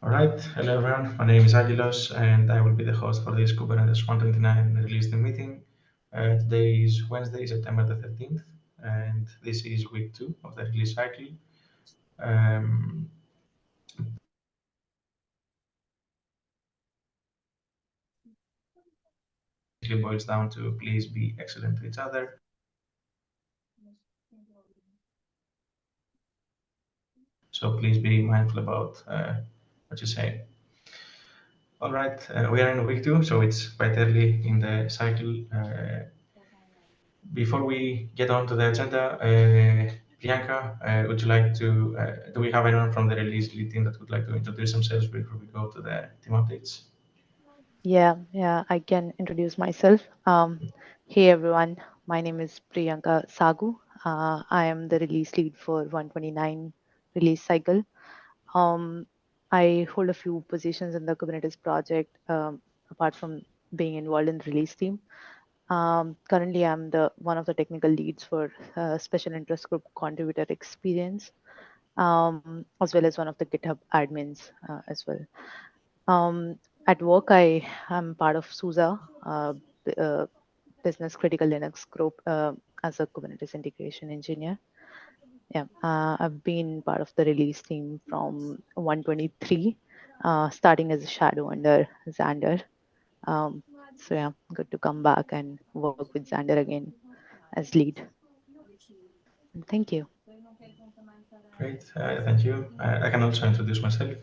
All right, hello everyone. My name is Agilos, and I will be the host for this Kubernetes 129 release team meeting. Today is Wednesday, September the 13th, and this is week two of the release cycle. Um, it boils down to please be excellent to each other. So please be mindful about what you say. All right, we are in week two, so it's quite early in the cycle. Before we get on to the agenda, Priyanka, would you like to, do we have anyone from the release lead team that would like to introduce themselves before we go to the team updates? Yeah, I can introduce myself. Hey everyone, my name is Priyanka Sagu. I am the release lead for 129 release cycle. Um, I hold a few positions in the Kubernetes project, apart from being involved in the release team. Currently, I'm the one of the technical leads for special interest group contributor experience, as well as one of the GitHub admins as well. At work, I am part of SUSE, Business Critical Linux Group, as a Kubernetes integration engineer. Yeah, I've been part of the release team from 123, starting as a shadow under Xander. So yeah, good to come back and work with Xander again as lead. And thank you. Great, thank you. I can also introduce myself.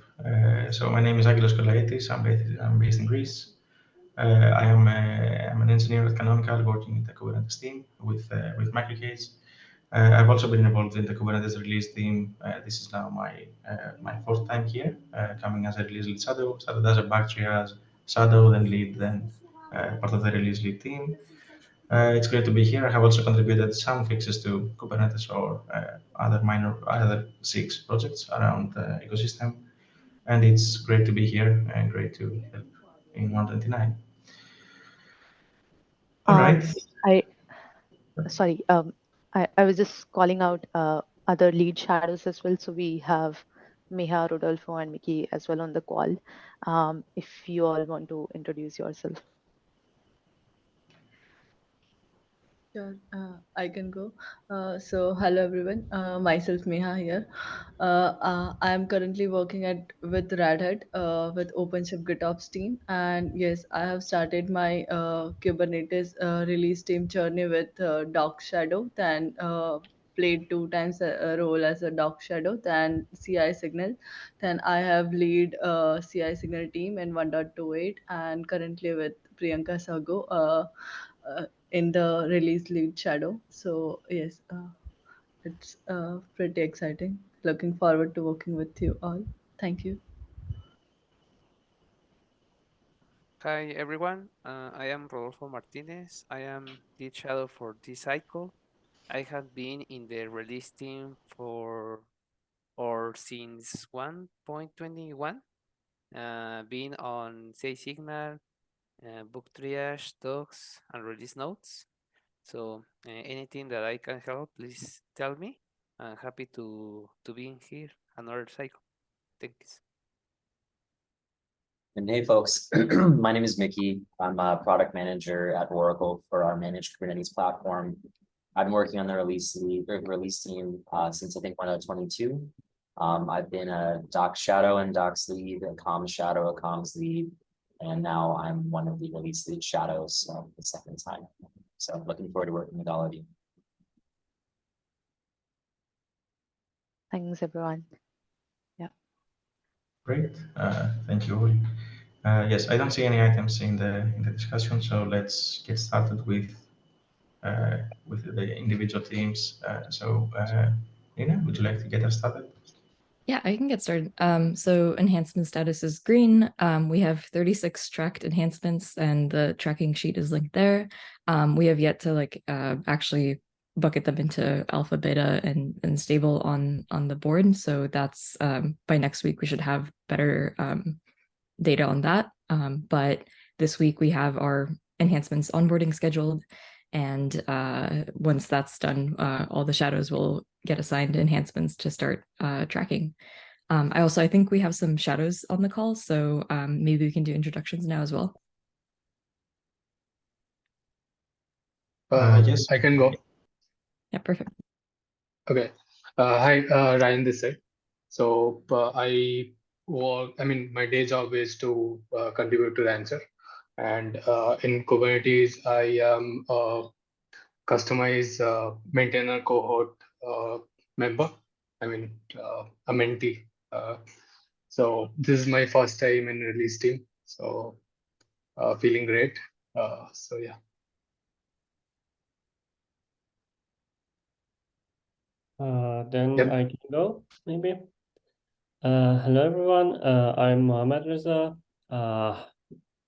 So my name is Angelos Kolaitis. I'm based in Greece. I'm an engineer at Canonical working in the Kubernetes team with MicroKs. I've also been involved in the Kubernetes release team. This is now my fourth time here, coming as a release lead shadow. Started as a backtree as shadow, then lead, then part of the release lead team. It's great to be here. I have also contributed some fixes to Kubernetes or other six projects around the ecosystem, and it's great to be here and great to help in 129. All right. Um, I sorry, I was just calling out other lead shadows as well. So we have Meha, Rodolfo, and Mickey as well on the call. If you all want to introduce yourself. Sure, I can go. Hello everyone. Myself Meha here. I am currently working at with Red Hat with OpenShift GitOps team, and yes, I have started my Kubernetes release team journey with Doc Shadow. Then played two times a role as a Doc Shadow. Then CI Signal. Then I have lead CI Signal team in 1.28, and currently with Priyanka Sago. In the release lead shadow. So yes, it's pretty exciting. Looking forward to working with you all. Thank you. Hi everyone, I am Rodolfo Martinez. I am lead shadow for this cycle. I have been in the release team for or since 1.21, being on Say Signal, book triage, docs, and release notes. So anything that I can help, please tell me. I'm happy to be in here another cycle. Thanks. And hey, folks, my name is Mickey. I'm a product manager at Oracle for our managed Kubernetes platform. I've been working on the release team since I think 1.22. I've been a doc shadow and docs lead, a comms shadow, a comms lead, and now I'm one of the release lead shadows, so the second time. So looking forward to working with all of you. Thanks, everyone. Yeah. Great. Thank you all. Yes, I don't see any items in the discussion, so let's get started with the individual teams. Nina, would you like to get us started? Yeah, I can get started. So enhancement status is green. We have 36 tracked enhancements and the tracking sheet is linked there. We have yet to actually bucket them into alpha, beta, and stable on the board. So that's by next week we should have better data on that. But this week we have our enhancements onboarding scheduled. And once that's done, all the shadows will get assigned enhancements to start tracking. I think we have some shadows on the call, so maybe we can do introductions now as well. Yes, I can go. Yeah, perfect. Okay. Hi, Ryan this side. So my day job is to contribute to the answer. And in Kubernetes, I am a customized maintainer cohort member. A mentee. So this is my first time in release team. So feeling great. So yeah. Then Yep. I can go, maybe. Hello, everyone. I'm Mohammad Reza.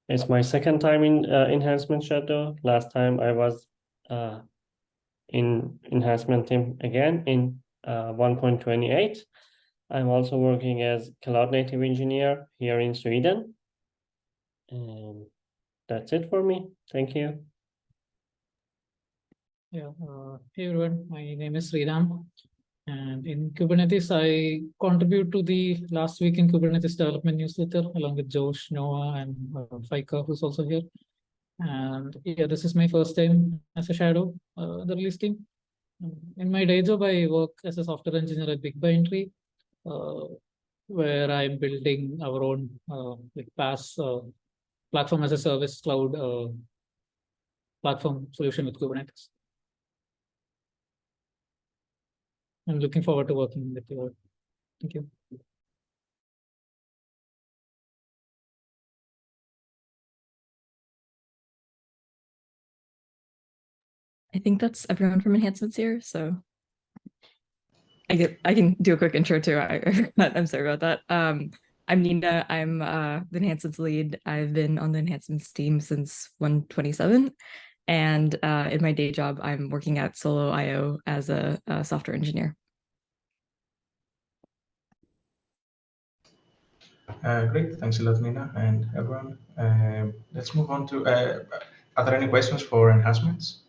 It's my second time in Enhancement Shadow. Last time I was in Enhancement team again in 1.28. I'm also working as cloud native engineer here in Sweden. And that's it for me. Thank you. Yeah, hey everyone, my name is Sriram. And in Kubernetes, I contribute to the Last Week in Kubernetes development newsletter along with Josh, Noah, and Faika, who's also here. And yeah, this is my first time as a shadow, the release team. In my day job, I work as a software engineer at Big Braintree, where I'm building our own like PaaS platform as a service cloud platform solution with Kubernetes. I'm looking forward to working with you all. Thank you. I think that's everyone from Enhancements here, so I can do a quick intro too. I'm sorry about that. I'm Nina. I'm the Enhancements lead. I've been on the Enhancements team since 127, and in my day job, I'm working at Solo.io as a software engineer. Great, thanks a lot, Nina and everyone. Let's move on to, are there any questions for enhancements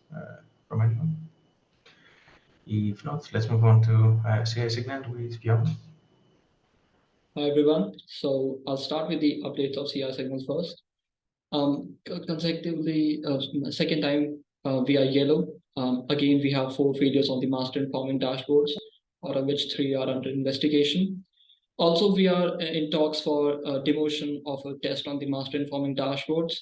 from anyone? If not, let's move on to CI Signal with Bjorn. Hi everyone. So I'll start with the updates of CI signals first. Consecutively, second time we are yellow. Again, we have 4 failures on the master informing dashboards, out of which 3 are under investigation. Also, we are in talks for demotion of a test on the master informing dashboards.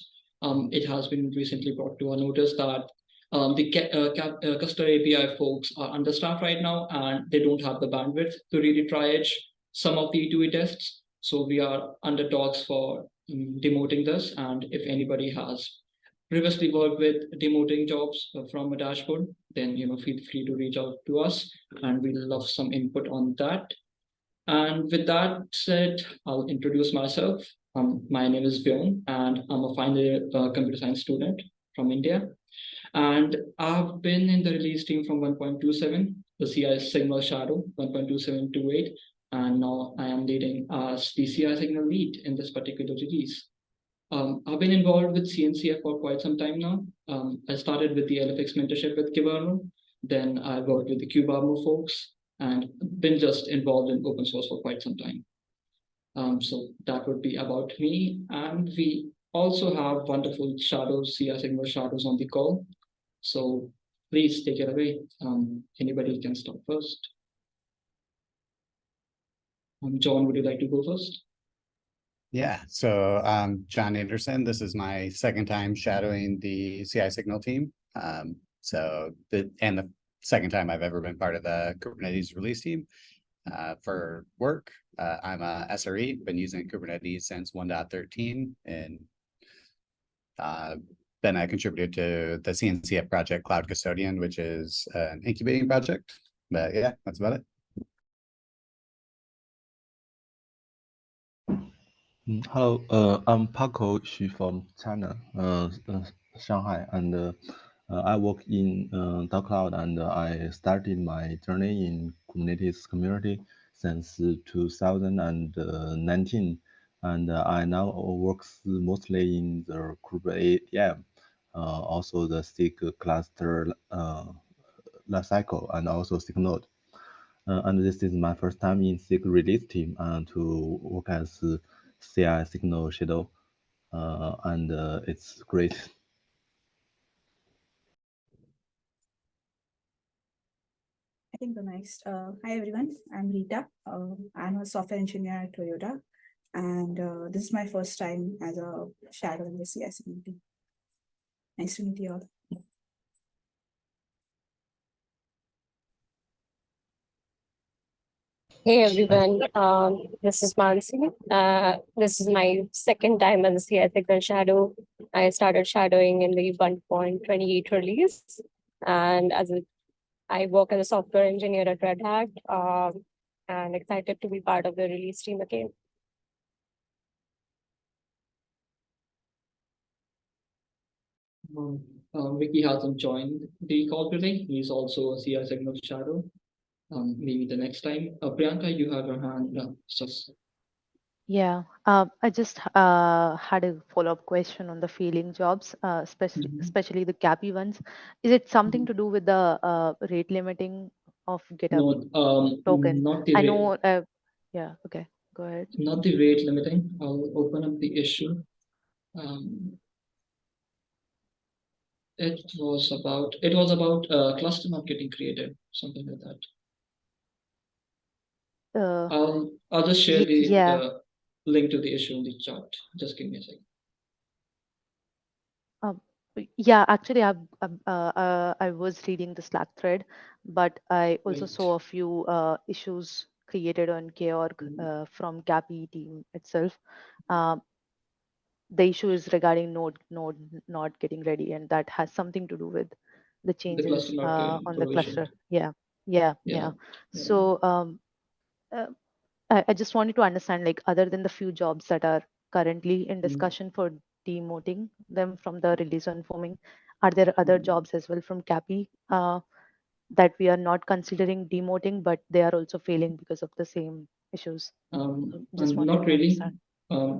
It has been recently brought to our notice that the custody API folks are understaffed right now, and they don't have the bandwidth to really triage some of the E2E tests. So we are under talks for demoting this, and if anybody has previously worked with demoting jobs from a dashboard, then feel free to reach out to us, and we'll love some input on that. And with that said, I'll introduce myself. My name is Vyon, and I'm a final year computer science student from India. And I've been in the release team from 1.27, the CI Signal Shadow, 1.2728, and now I am leading as the CI Signal lead in this particular release. I've been involved with CNCF for quite some time now. I started with the LFX mentorship with Kibernel, then I worked with the Kubernetes folks, and been just involved in open source for quite some time. So that would be about me. And we also have wonderful shadows, CI Signal shadows on the call. So please take it away. Anybody can start first. John, would you like to go first? Yeah, so John Anderson. This is my second time shadowing the CI Signal team. The second time I've ever been part of the Kubernetes release team for work. I'm a SRE, been using Kubernetes since 1.13, and then I contributed to the CNCF project Cloud Custodian, which is an incubating project. But yeah, that's about it. Hello, I'm Paco Xu from China, Shanghai, and I work in Cloud, and I started my journey in Kubernetes community since 2019, and I now work mostly in the Kubernetes APM, also the stick cluster lifecycle, and also stick node. And this is my first time in SIG release team to work as CI signal shadow, and it's great. I think the next. Hi everyone, I'm Rita. I'm a software engineer at Toyota, and this is my first time as a shadow in the CI community. Nice to meet you all. Hey everyone, this is Mansi. This is my second time as a CI Signal Shadow. I started shadowing in the 1.28 release, and I work as a software engineer at Red Hat, and excited to be part of the release team again. Vicky hasn't joined the call today. He's also a CI Signal Shadow. Maybe the next time. Priyanka, you have your hand up. Yeah, I just had a follow-up question on the failing jobs, especially the CAPI ones. Is it something to do with the rate limiting of GitHub token? Not the I rate. know. Yeah. Okay. Go ahead. Not the rate limiting. I'll open up the issue. It was about cluster not getting created, something like that. I'll just share the link to the issue in the chat. Just give me a second. Yeah, actually, I was reading the Slack thread, but I also saw a few issues created on K.org from CAPI team itself. The issue is regarding node not getting ready, and that has something to do with the changes on the cluster. Yeah. So I just wanted to understand, like, other than the few jobs that are currently in discussion for demoting them from the release on forming, are there other jobs as well from CAPI that we are not considering demoting, but they are also failing because of the same issues? Just wanted Not to really. understand.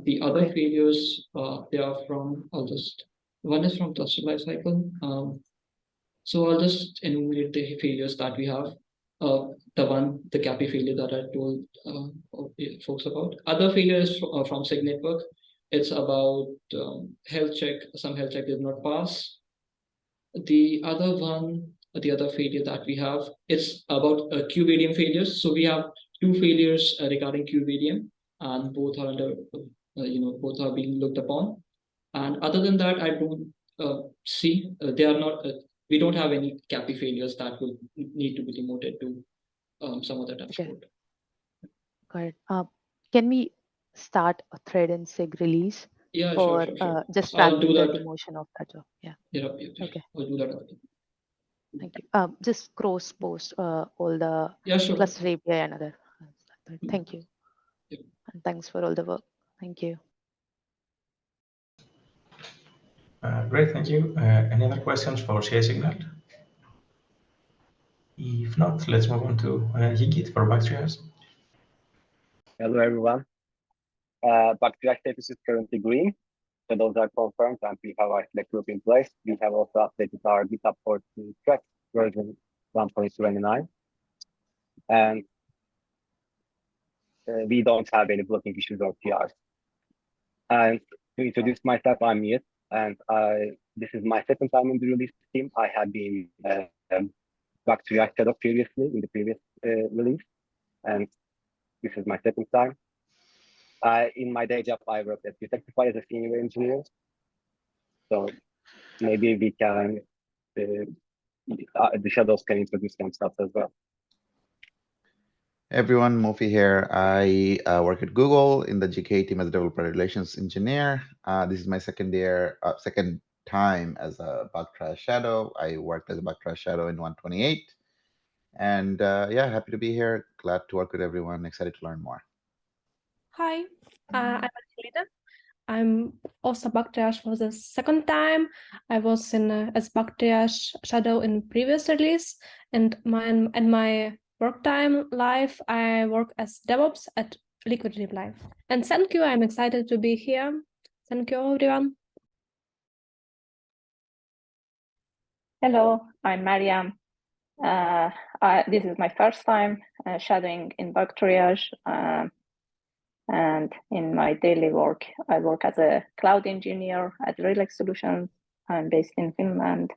The other failures, they are from, one is from cluster lifecycle. So I'll just enumerate the failures that we have. The CAPI failure that I told folks about. Other failures from SIG network. It's about health check. Some health check did not pass. The other failure that we have is about QVDM failures. So we have two failures regarding QVDM, and both are under, both are being looked upon. And other than that, I don't see they are not. We don't have any CAPI failures that will need to be demoted to some other dashboard. Got it. Can we start a thread in SIG release for sure. just I'll do tracking the that. demotion of that job? Yeah. Okay. I'll do that. Thank you. Just cross post all the cluster API and other. Thank you. And thanks for all the work. Thank you. Great, thank you. Any other questions for CI Signal? If not, let's move on to Higit for Backtriage. Hello, everyone. Backtriage status is currently green. So those are confirmed, and we have our Slack group in place. We have also updated our GitHub port to track version 1.29. And we don't have any blocking issues or PRs. And to introduce myself, I'm Miyet, and this is my second time in the release team. I had been Backtriage shadow previously in the previous release, and this is my second time. In my day job, I work at Detectify as a senior engineer. So maybe we can, the shadows can introduce themselves as well. Everyone, Mofi here. I work at Google in the GK team as a developer relations engineer. This is my second time as a Backtrash Shadow. I worked as a Backtrash Shadow in 128. And yeah, happy to be here. Glad to work with everyone. Excited to learn more. Hi, I'm Angelina. I'm also Backtriage for the second time. I was in as Backtriage Shadow in previous release, and my work time life, I work as DevOps at Liquidity Live. And thank you. I'm excited to be here. Thank you, everyone. Hello, I'm Mariam. This is my first time shadowing in bug triage. And in my daily work, I work as a cloud engineer at Relix Solutions. I'm based in Finland.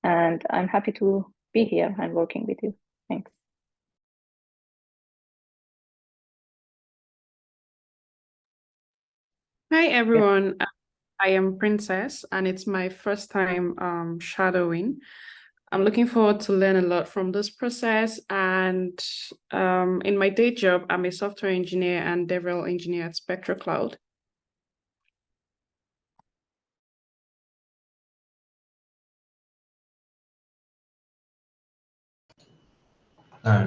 And I'm happy to be here and working with you. Thanks. Hi, everyone. I am Princess, and it's my first time shadowing. I'm looking forward to learn a lot from this process. And in my day job, I'm a software engineer and DevRel engineer at Spectra Cloud.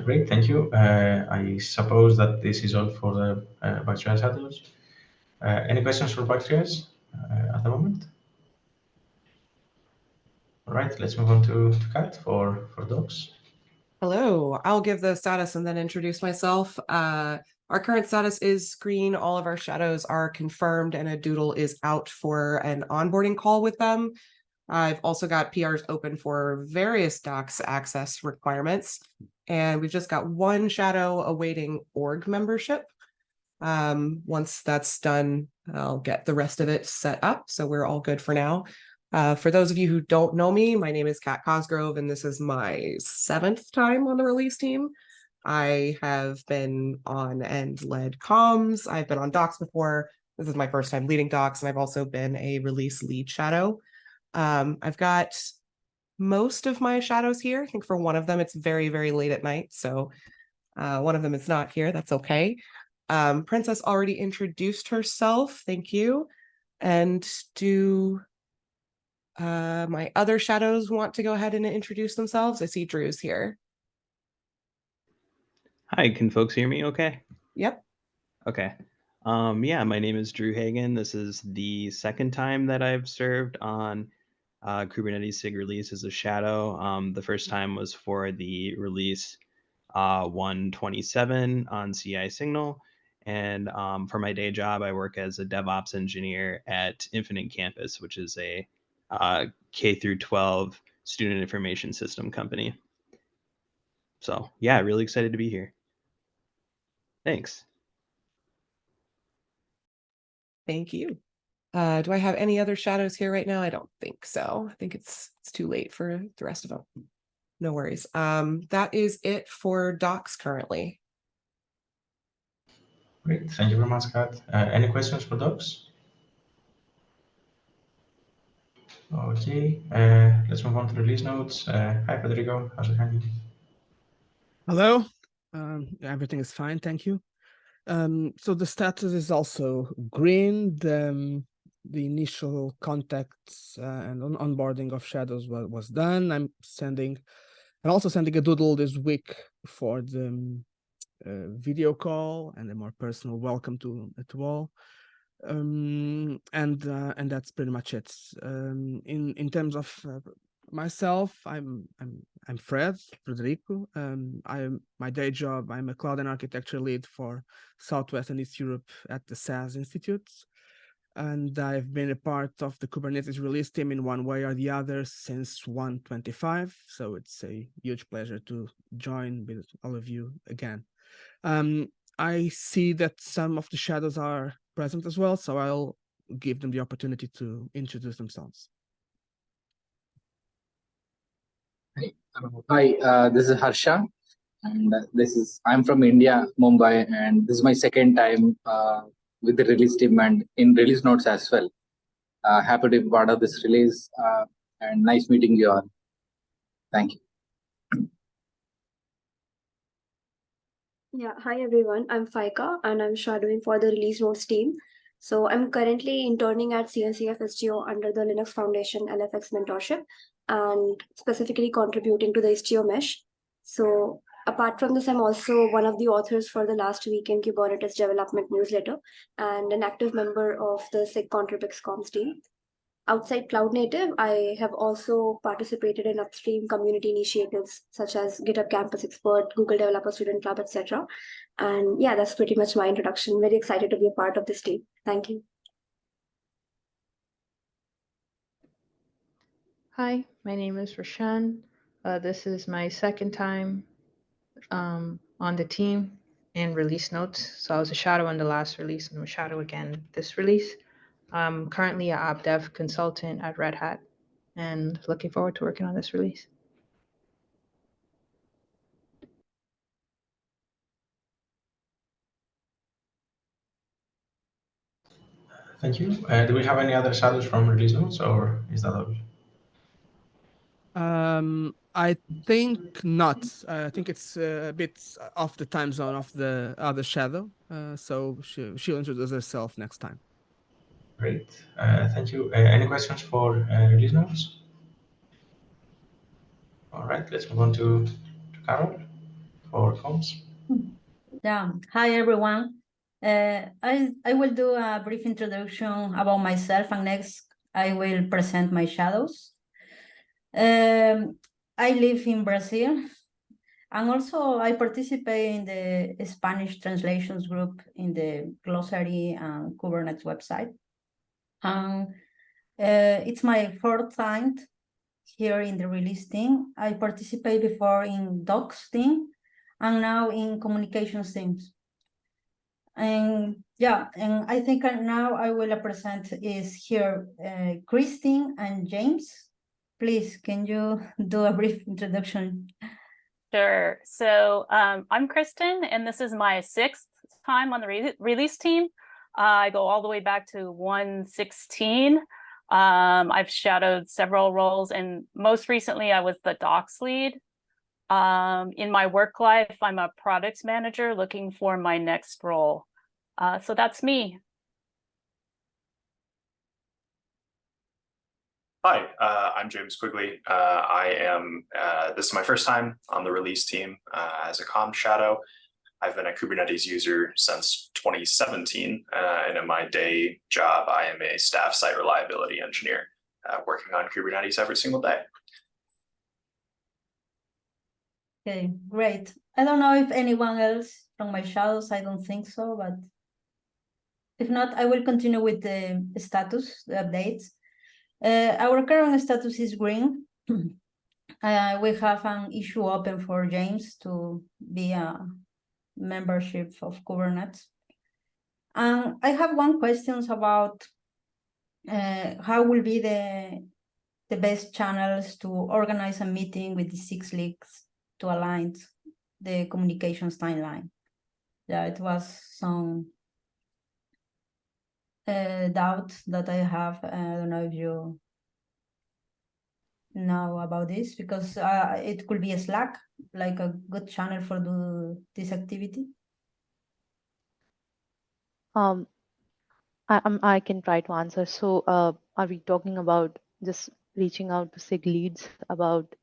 Great, thank you. I suppose that this is all for the bacteria shadows. Any questions for bacteria at the moment? All right, let's move on to Kat for docs. Hello, I'll give the status and then introduce myself. Our current status is green. All of our shadows are confirmed and a doodle is out for an onboarding call with them. I've also got PRs open for various docs access requirements. And we've just got one shadow awaiting org membership. Once that's done, I'll get the rest of it set up. So we're all good for now. For those of you who don't know me, my name is Kat Cosgrove, and this is my 7th time on the release team. I have been on and led comms. I've been on docs before. This is my first time leading docs, and I've also been a release lead shadow. I've got most of my shadows here. I think for one of them, it's very, very late at night. So one of them is not here. That's okay. Princess already introduced herself. Thank you. And do my other shadows want to go ahead and introduce themselves? I see Drew's here. Hi, can folks hear me okay? Yep. Okay. Yeah, my name is Drew Hagan. This is the second time that I've served on Kubernetes SIG release as a shadow. The first time was for the release 127 on CI Signal. And for my day job, I work as a DevOps engineer at Infinite Campus, which is a K through 12 student information system company. So yeah, really excited to be here. Thanks. Thank you. Do I have any other shadows here right now? I don't think so. I think it's too late for the rest of them. No worries. That is it for docs currently. Great, thank you very much, Kat. Any questions for docs? Okay, let's move on to release notes. Hi, Federico. How's it going? Hello. Everything is fine, thank you. So the status is also green. The initial contacts and onboarding of shadows was done. I'm also sending a doodle this week for the video call and a more personal welcome to all. And that's pretty much it. In terms of myself, I'm Frederico. My day job, I'm a cloud and architecture lead for Southwest and East Europe at the SAS Institute. And I've been a part of the Kubernetes release team in one way or the other since 1.25. So it's a huge pleasure to join with all of you again. I see that some of the shadows are present as well, so I'll give them the opportunity to introduce themselves. Hi, this is Harsha, and I'm from India, Mumbai, and this is my second time with the release team and in release notes as well. Happy to be part of this release, and nice meeting you all. Thank you. Yeah, hi everyone. I'm Faika and I'm shadowing for the release notes team. So I'm currently interning at CNCF STO under the Linux Foundation LFX mentorship and specifically contributing to the STO mesh. So apart from this, I'm also one of the authors for the Last Week in Kubernetes Development newsletter and an active member of the SIG Contribix Comms team. Outside Cloud Native, I have also participated in upstream community initiatives such as GitHub Campus Expert, Google Developer Student Club, etc. And yeah, that's pretty much my introduction. Very excited to be a part of this team. Thank you. Hi, my name is Rashan. This is my second time on the team in release notes. So I was a shadow on the last release and I'm a shadow again this release. I'm currently an app dev consultant at Red Hat and looking forward to working on this release. Thank you. Do we have any other shadows from release notes, or is that all? I think not. I think it's a bit off the time zone of the other shadow. So she'll introduce herself next time. Great. Thank you. Any questions for release notes? All right, let's move on to Carol for comms. Yeah. Hi, everyone. I will do a brief introduction about myself, and next I will present my shadows. I live in Brazil, and also I participate in the Spanish translations group in the Glossary and Kubernetes website. It's my fourth time here in the release team. I participated before in docs team and now in communications teams. And yeah, and I think now I will present is here Christine and James. Please, can you do a brief introduction? Sure. So I'm Kristen, and this is my 6th time on the release team. I go all the way back to 1.16. I've shadowed several roles, and most recently I was the docs lead. In my work life, I'm a product manager looking for my next role. So that's me. Hi, I'm James Quigley. This is my first time on the release team as a comm shadow. I've been a Kubernetes user since 2017, and in my day job, I am a staff site reliability engineer working on Kubernetes every single day. Okay, great. I don't know if anyone else from my shadows, I don't think so, but if not, I will continue with the status, the updates. Our current status is green. We have an issue open for James to be a membership of Kubernetes. And I have one question about how will be the best channels to organize a meeting with the 6 leagues to align the communications timeline. Yeah, it was some doubt that I have. I don't know if you know about this, because it could be a Slack, like a good channel for this activity. I can try to answer. So, are we talking about just reaching out to SIG leads about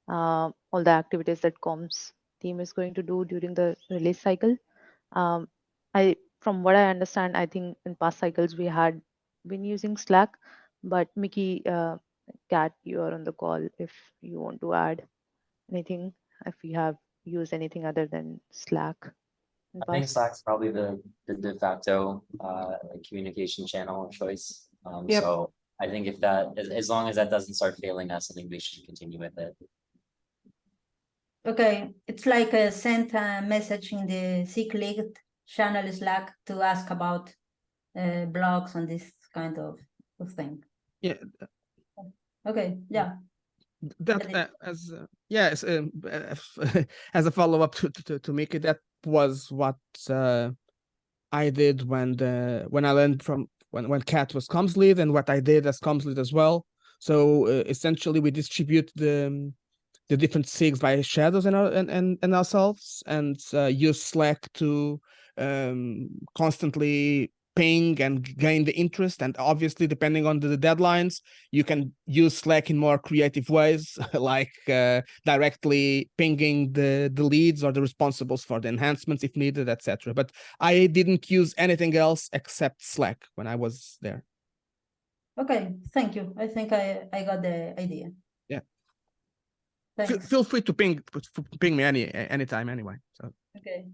all the activities that comms team is going to do during the release cycle? From what I understand, I think in past cycles we had been using Slack, but Mickey, Kat, you are on the call if you want to add anything, if you have used anything other than Slack in I think past. Slack's probably the de facto like communication channel of choice. Yep. So I think if that, as long as that doesn't start failing us, I think we should continue with it. Okay, it's like a sent a message in the SIG league channel Slack to ask about blogs and this kind of thing. Yeah. Okay, yeah. That yes, as a follow-up to Mickey, that was what I did when I learned from when Kat was comms lead, and what I did as comms lead as well. So essentially, we distribute the different SIGs by shadows and ourselves, and use Slack to constantly ping and gain the interest. And obviously, depending on the deadlines, you can use Slack in more creative ways, like directly pinging the leads or the responsibles for the enhancements if needed, etc. But I didn't use anything else except Slack when I was there. Okay, thank you. I think I got the idea. Yeah. Thanks. Feel free to ping me anytime anyway. So. Okay.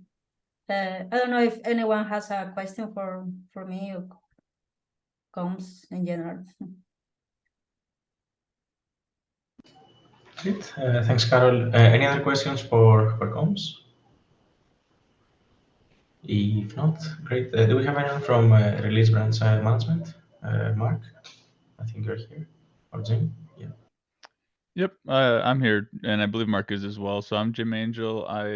I don't know if anyone has a question for me or comms in general. Great. Thanks, Carol. Any other questions for comms? If not, great. Do we have anyone from release branch management? Mark, I think you're here. Or Jim? Yeah. Yep, I'm here, and I believe Mark is as well. So I'm Jim Angel. I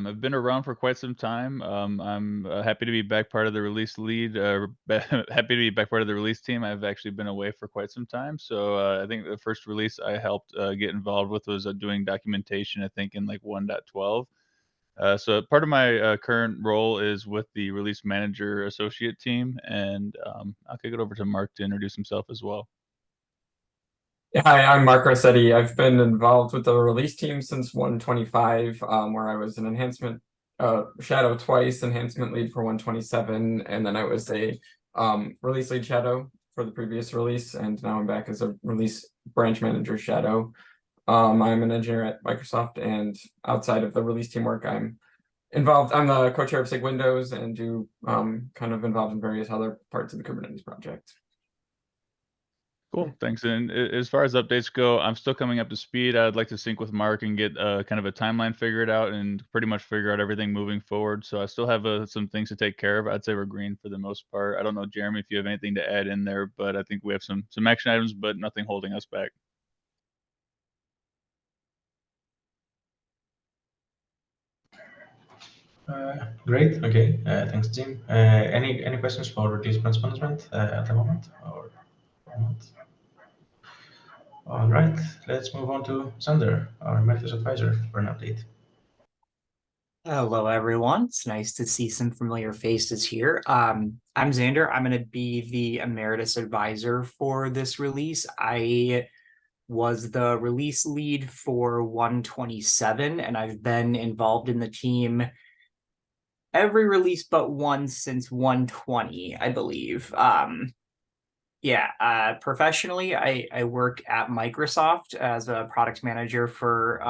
have been around for quite some time. I'm happy to be back part of the release lead. Happy to be back part of the release team. I've actually been away for quite some time. So I think the first release I helped get involved with was doing documentation. I think in like 1.12. So part of my current role is with the release manager associate team, and I'll kick it over to Mark to introduce himself as well. Hi, I'm Mark Rossetti. I've been involved with the release team since 125, where I was an enhancement shadow twice, enhancement lead for 127, and then I was a release lead shadow for the previous release, and now I'm back as a release branch manager shadow. I'm an engineer at Microsoft, and outside of the release team work, I'm involved. I'm the co-chair of SIG Windows and do kind of involved in various other parts of the Kubernetes project. Cool, thanks. And as far as updates go, I'm still coming up to speed. I'd like to sync with Mark and get kind of a timeline figured out and pretty much figure out everything moving forward. So I still have some things to take care of. I'd say we're green for the most part. I don't know, Jeremy, if you have anything to add in there, but I think we have some action items, but nothing holding us back. Great. Okay. Thanks, Jim. Any questions for release branch management at the moment, or not? All right. Let's move on to Sander, our Emeritus Advisor, for an update. Hello, everyone. It's nice to see some familiar faces here. I'm Xander. I'm going to be the Emeritus Advisor for this release. I was the release lead for 127, and I've been involved in the team every release but one since 120, I believe. Professionally, I work at Microsoft as a product manager for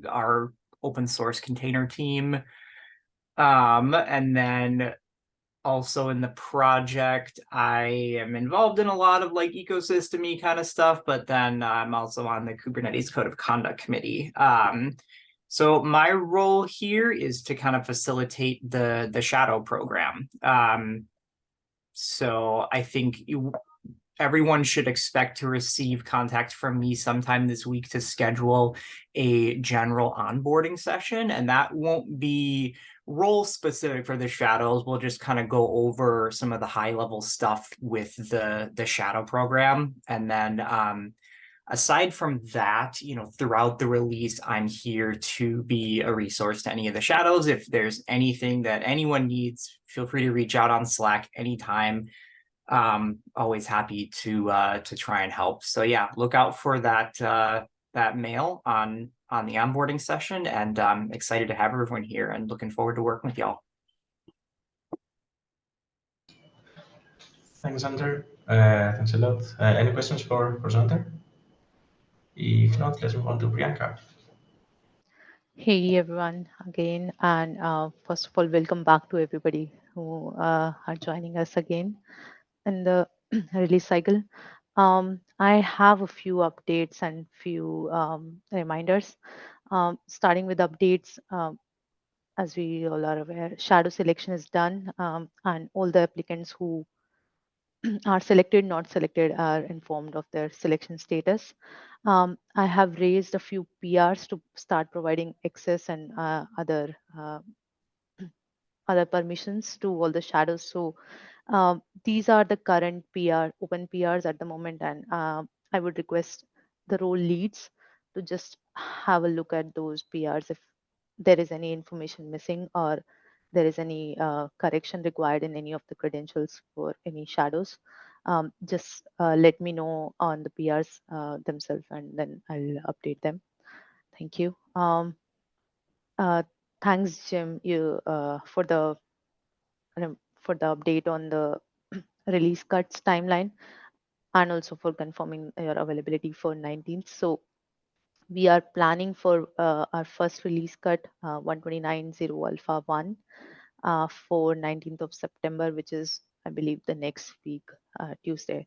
our open source container team. And then also in the project, I am involved in a lot of like ecosystem-y kind of stuff, but then I'm also on the Kubernetes Code of Conduct Committee. So my role here is to kind of facilitate the shadow program. So I think everyone should expect to receive contact from me sometime this week to schedule a general onboarding session. And that won't be role specific for the shadows. We'll just kind of go over some of the high level stuff with the shadow program. And then aside from that, throughout the release, I'm here to be a resource to any of the shadows. If there's anything that anyone needs, feel free to reach out on Slack anytime. Always happy to try and help. So yeah, look out for that mail on the onboarding session, and I'm excited to have everyone here and looking forward to working with y'all. Thanks, Xander. Thanks a lot. Any questions for Xander? If not, let's move on to Priyanka. Hey everyone again, and first of all, welcome back to everybody who are joining us again in the release cycle. I have a few updates and few reminders. Starting with updates, as we all are aware, shadow selection is done, and all the applicants who are selected, not selected, are informed of their selection status. I have raised a few PRs to start providing access and other permissions to all the shadows. So these are the current open PRs at the moment, and I would request the role leads to just have a look at those PRs if there is any information missing or there is any correction required in any of the credentials for any shadows. Just let me know on the PRs themselves, and then I'll update them. Thank you. Thanks, Jim, for the update on the release cuts timeline, and also for confirming your availability for 19th. So we are planning for our first release cut 129.0 alpha 1 for 19th of September, which is, I believe, the next week, Tuesday.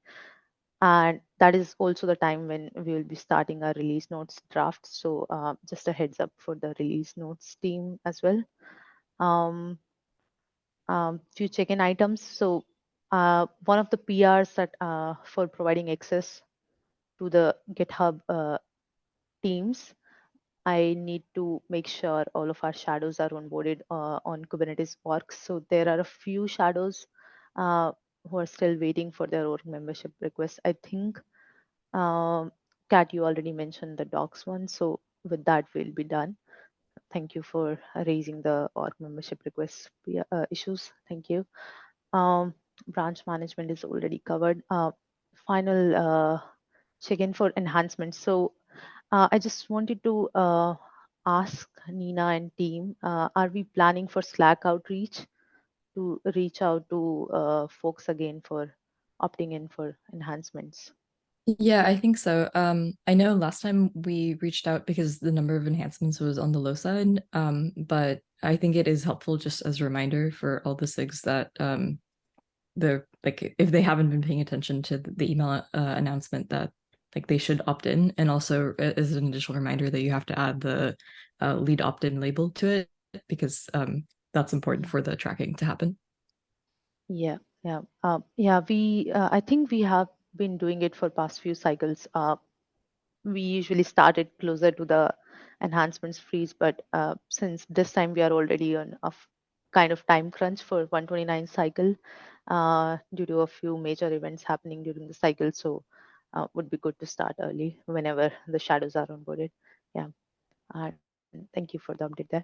And that is also the time when we will be starting our release notes draft. So just a heads up for the release notes team as well. Few check-in items. So one of the PRs that for providing access to the GitHub teams, I need to make sure all of our shadows are onboarded on Kubernetes orgs. So there are a few shadows who are still waiting for their org membership request. I think, Kat, you already mentioned the docs one. So with that, we'll be done. Thank you for raising the org membership request issues. Thank you. Branch management is already covered. Final check-in for enhancements. So I just wanted to ask Nina and team, are we planning for Slack outreach to reach out to folks again for opting in for enhancements? Yeah, I think so. I know last time we reached out because the number of enhancements was on the low side. But I think it is helpful just as a reminder for all the SIGs that if they haven't been paying attention to the email announcement, that like they should opt in, and also as an additional reminder that you have to add the lead opt-in label to it, because that's important for the tracking to happen. Yeah, yeah, I think we have been doing it for past few cycles. We usually started closer to the enhancements freeze, but since this time we are already on a kind of time crunch for 129 cycle due to a few major events happening during the cycle, so would be good to start early whenever the shadows are onboarded. Yeah, thank you for the update there.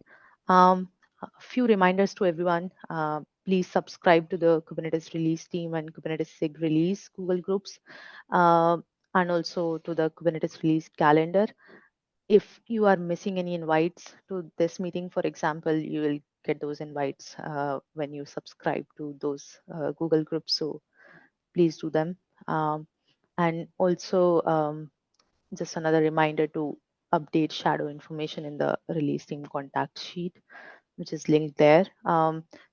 A few reminders to everyone. Please subscribe to the Kubernetes release team and Kubernetes SIG release Google groups, and also to the Kubernetes release calendar. If you are missing any invites to this meeting, for example, you will get those invites when you subscribe to those Google groups. So please do them. And also, just another reminder to update shadow information in the release team contact sheet, which is linked there.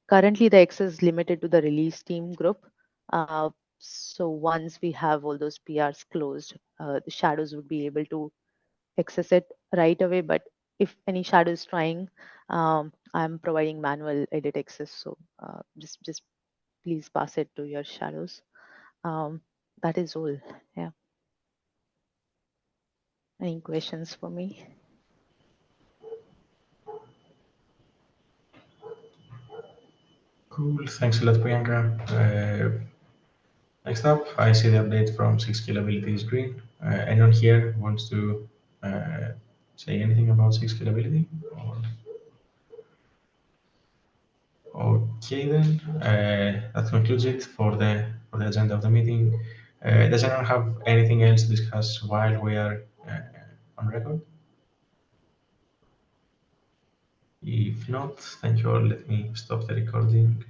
Currently, the access is limited to the release team group. So once we have all those PRs closed, the shadows would be able to access it right away. But if any shadow is trying, I'm providing manual edit access. So just please pass it to your shadows. That is all. Yeah. Any questions for me? Cool. Thanks a lot, Priyanka. Next up, I see the update from 6 scalability is green. Anyone here wants to say anything about 6 scalability? Okay, then that concludes it for the agenda of the meeting. Does anyone have anything else to discuss while we are on record? If not, thank you all. Let me stop the recording.